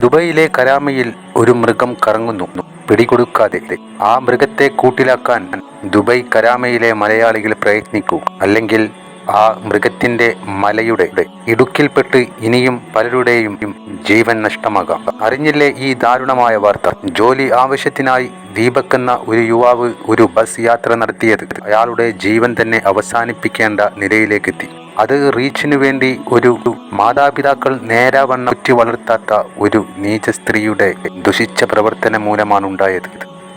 ദുബൈയിലെ കരാമയിൽ ഒരു മൃഗം കറങ്ങുന്നു. പിടികൊടുക്കാതെ ആ മൃഗത്തെ കൂട്ടിലാക്കാൻ ദുബൈ കരാമയിലെ മലയാളികൾ പ്രയത്നിക്കൂ. അല്ലെങ്കിൽ ആ മൃഗത്തിന്റെ മലയുടെ ഇടുക്കിൽപ്പെട്ട് ഇനിയും പലരുടെയും ജീവൻ നഷ്ടമാകാം. അറിഞ്ഞില്ലേ ഈ ദാരുണമായ വാർത്ത? ജോലി ആവശ്യത്തിനായി ദീപക് എന്ന ഒരു യുവാവ് ഒരു ബസ് യാത്ര നടത്തിയത് അയാളുടെ ജീവൻ തന്നെ അവസാനിപ്പിക്കേണ്ട നിലയിലേക്കെത്തി. അത് റീച്ചിനു വേണ്ടി ഒരു മാതാപിതാക്കൾ നേരാവണ്ണം ഉറ്റി വളർത്താത്ത ഒരു നീച സ്ത്രീയുടെ ദുഷിച്ച പ്രവർത്തനം മൂലമാണ് ഉണ്ടായത്.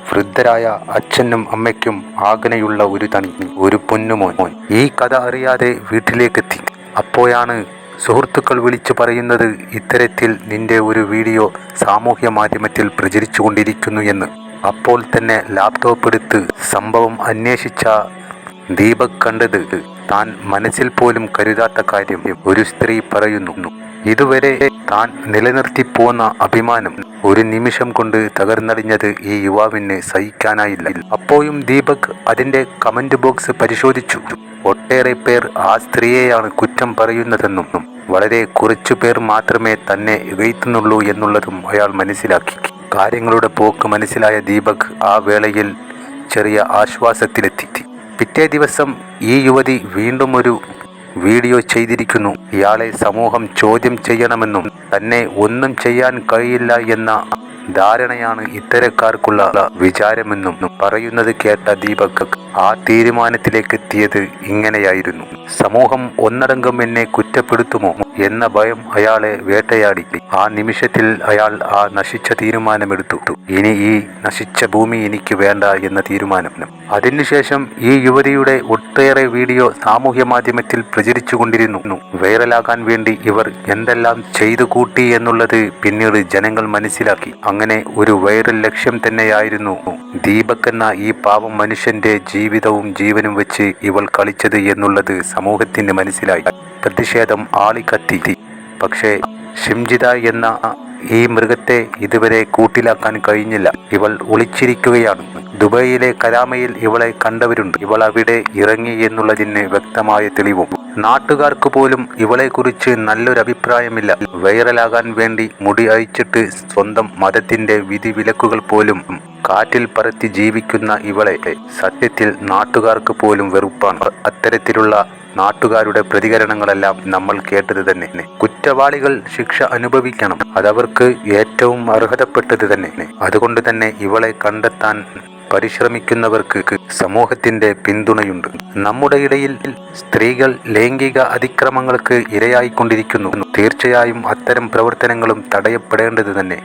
വൃദ്ധരായ അച്ഛനും അമ്മയ്ക്കും ആഗ്നയുള്ള ഒരു തണി, ഒരു പൊന്നുമോൻ ഈ കഥ അറിയാതെ വീട്ടിലേക്കെത്തി. അപ്പോഴാണ് സുഹൃത്തുക്കൾ വിളിച്ചു പറയുന്നത്, ഇത്തരത്തിൽ നിന്റെ ഒരു വീഡിയോ സാമൂഹ്യ മാധ്യമത്തിൽ പ്രചരിച്ചു കൊണ്ടിരിക്കുന്നു എന്ന്. അപ്പോൾ തന്നെ ലാപ്ടോപ്പ് എടുത്ത് സംഭവം അന്വേഷിച്ച ദീപക് കണ്ടത് താൻ മനസ്സിൽ പോലും കരുതാത്ത കാര്യം. ഒരു സ്ത്രീ പറയുന്നു, ഇതുവരെ താൻ നിലനിർത്തിപ്പോന്ന അഭിമാനം ഒരു നിമിഷം കൊണ്ട് തകർന്നടിഞ്ഞത് ഈ യുവാവിന് സഹിക്കാനായില്ല. അപ്പോഴും ദീപക് അതിന്റെ കമന്റ് ബോക്സ് പരിശോധിച്ചു. ഒട്ടേറെ പേർ ആ സ്ത്രീയെയാണ് കുറ്റം പറയുന്നതെന്നും വളരെ കുറച്ചു പേർ മാത്രമേ തന്നെ ഇകഴ്ത്തുന്നുള്ളൂ എന്നുള്ളതും അയാൾ മനസ്സിലാക്കി. കാര്യങ്ങളുടെ പോക്ക് മനസ്സിലായ ദീപക് ആ വേളയിൽ ചെറിയ ആശ്വാസത്തിലെത്തി. പിറ്റേ ദിവസം ഈ യുവതി വീണ്ടും ഒരു വീഡിയോ ചെയ്തിരിക്കുന്നു. ഇയാളെ സമൂഹം ചോദ്യം ചെയ്യണമെന്നും തന്നെ ഒന്നും ചെയ്യാൻ കഴിയില്ല എന്ന ധാരണയാണ് ഇത്തരക്കാർക്കുള്ള വിചാരമെന്നും പറയുന്നത് കേട്ട ദീപക് ആ തീരുമാനത്തിലേക്ക് എത്തിയത് ഇങ്ങനെയായിരുന്നു. സമൂഹം ഒന്നടങ്കം എന്നെ കുറ്റപ്പെടുത്തുമോ എന്ന ഭയം അയാളെ വേട്ടയാടി. ആ നിമിഷത്തിൽ അയാൾ ആ നശിച്ച തീരുമാനമെടുത്തു. ഇനി ഈ നശിച്ച ഭൂമി എനിക്ക് വേണ്ട എന്ന തീരുമാനം. അതിനുശേഷം ഈ യുവതിയുടെ ഒട്ടേറെ വീഡിയോ സാമൂഹ്യ മാധ്യമത്തിൽ പ്രചരിച്ചു കൊണ്ടിരുന്നു. വൈറലാകാൻ വേണ്ടി ഇവർ എന്തെല്ലാം ചെയ്തു കൂട്ടി എന്നുള്ളത് പിന്നീട് ജനങ്ങൾ മനസ്സിലാക്കി. അങ്ങനെ ഒരു വൈറൽ ലക്ഷ്യം തന്നെയായിരുന്നു ദീപക് എന്ന ഈ പാവം മനുഷ്യന്റെ ജീവിതവും ജീവനും വെച്ച് ഇവൾ കളിച്ചത് എന്നുള്ളത് സമൂഹത്തിന് മനസ്സിലായി. പ്രതിഷേധം ആളിക്കത്തി. പക്ഷേ ഷിംജിത എന്ന ഈ മൃഗത്തെ ഇതുവരെ കൂട്ടിലാക്കാൻ കഴിഞ്ഞില്ല. ഇവൾ ഒളിച്ചിരിക്കുകയാണ്. ദുബൈയിലെ കരാമയിൽ ഇവളെ കണ്ടവരുണ്ട്. ഇവൾ അവിടെ ഇറങ്ങി എന്നുള്ളതിന് വ്യക്തമായ തെളിവും. നാട്ടുകാർക്ക് പോലും ഇവളെക്കുറിച്ച് നല്ലൊരു അഭിപ്രായമില്ല. വൈറലാകാൻ വേണ്ടി മുടി അഴിച്ചിട്ട് സ്വന്തം മതത്തിന്റെ വിധിവിലക്കുകൾ പോലും കാറ്റിൽ പറത്തി ജീവിക്കുന്ന ഇവളെ സത്യത്തിൽ നാട്ടുകാർക്ക് പോലും വെറുപ്പാണ്. അത്തരത്തിലുള്ള നാട്ടുകാരുടെ പ്രതികരണങ്ങളെല്ലാം നമ്മൾ കേട്ടത് തന്നെ. കുറ്റവാളികൾ ശിക്ഷ അനുഭവിക്കണം, അതവർക്ക് ഏറ്റവും അർഹതപ്പെട്ടത് തന്നെ. അതുകൊണ്ട് തന്നെ ഇവളെ കണ്ടെത്താൻ പരിശ്രമിക്കുന്നവർക്ക് സമൂഹത്തിന്റെ പിന്തുണയുണ്ട്. നമ്മുടെ ഇടയിൽ സ്ത്രീകൾ ലൈംഗിക അതിക്രമങ്ങൾക്ക് ഇരയായിക്കൊണ്ടിരിക്കുന്നു. തീർച്ചയായും അത്തരം പ്രവർത്തനങ്ങളും തടയപ്പെടേണ്ടത് തന്നെ.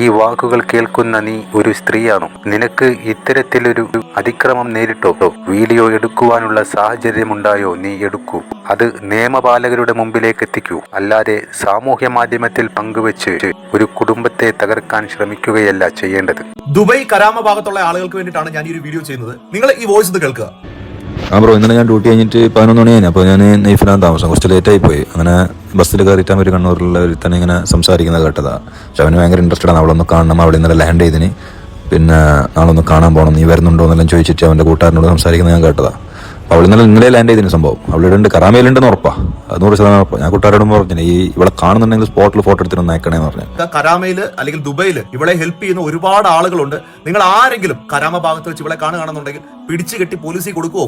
ഈ വാക്കുകൾ കേൾക്കുന്ന നീ ഒരു സ്ത്രീയാണോ? നിനക്ക് ഇത്തരത്തിലൊരു അതിക്രമം നേരിട്ടോ? വീഡിയോ എടുക്കുവാനുള്ള സാഹചര്യമുണ്ടായോ? നീ എടുക്കൂ. അത് നിയമപാലകരുടെ മുമ്പിലേക്ക് എത്തിക്കൂ. അല്ലാതെ സാമൂഹ്യ മാധ്യമത്തിൽ പങ്കുവെച്ച് ഒരു കുടുംബത്തെ തകർക്കാൻ ശ്രമിക്കുകയല്ല ചെയ്യേണ്ടത്. ദുബൈ കരാമ ഭാഗത്തുള്ള ആളുകൾക്ക് വേണ്ടിയിട്ടാണ് ഞാൻ ഈ ഒരു വീഡിയോ ചെയ്യുന്നത്. നിങ്ങൾ ഈ വോയിസ് ഇത് കേൾക്കുക. ബ്രോ, ഇന്നലെ ഞാൻ ഡ്യൂട്ടി കഴിഞ്ഞിട്ട് 11 മണി കഴിഞ്ഞു. അപ്പോൾ ഞാൻ നൈഫിലാണ് താമസം. കുറച്ച് ലേറ്റായി പോയി. അങ്ങനെ ബസ്സിൽ കയറിയിട്ടാൽ ഒരു കണ്ണൂരിലുള്ള ഒരു തന്നെ ഇങ്ങനെ സംസാരിക്കുന്നത് കേട്ടതാണ്. പക്ഷെ അവന് ഭയങ്കര ഇൻട്രസ്റ്റഡ് ആണ്. അവളൊന്ന് കാണണം, അവിടെ ഇന്നലെ ലാൻഡ് ചെയ്തിന്, പിന്നെ നാളൊന്ന് കാണാൻ പോകണം, നീ വരുന്നുണ്ടോ എന്നെല്ലാം ചോദിച്ചിട്ട് അവൻ്റെ കൂട്ടുകാരനോട് സംസാരിക്കുന്നത് ഞാൻ കേട്ടതാണ്. അപ്പോൾ അവൾ ഇന്നലെ ലാൻഡ് ചെയ്തിന് സംഭവം. അവളുടെ ഉണ്ട്, കരാമയിലുണ്ടെന്ന് ഉറപ്പാണ്, 100% ഉറപ്പാണ്. ഞാൻ കൂട്ടുകാരോടും പറഞ്ഞു, ഈ ഇവളെ കാണുന്നുണ്ടെങ്കിൽ സ്പോട്ടിൽ ഫോട്ടോ എടുത്തിട്ട് അയക്കണേന്ന് പറഞ്ഞു. കരാമയിൽ അല്ലെങ്കിൽ ദുബൈയിൽ ഇവളെ ഹെൽപ്പ് ചെയ്യുന്ന ഒരുപാട് ആളുകളുണ്ട്. നിങ്ങൾ ആരെങ്കിലും കരാമ ഭാഗത്ത് വെച്ച് ഇവളെ കാണുകയാണെന്നുണ്ടെങ്കിൽ പിടിച്ചു കെട്ടി പോലീസിൽ കൊടുക്കുവോ?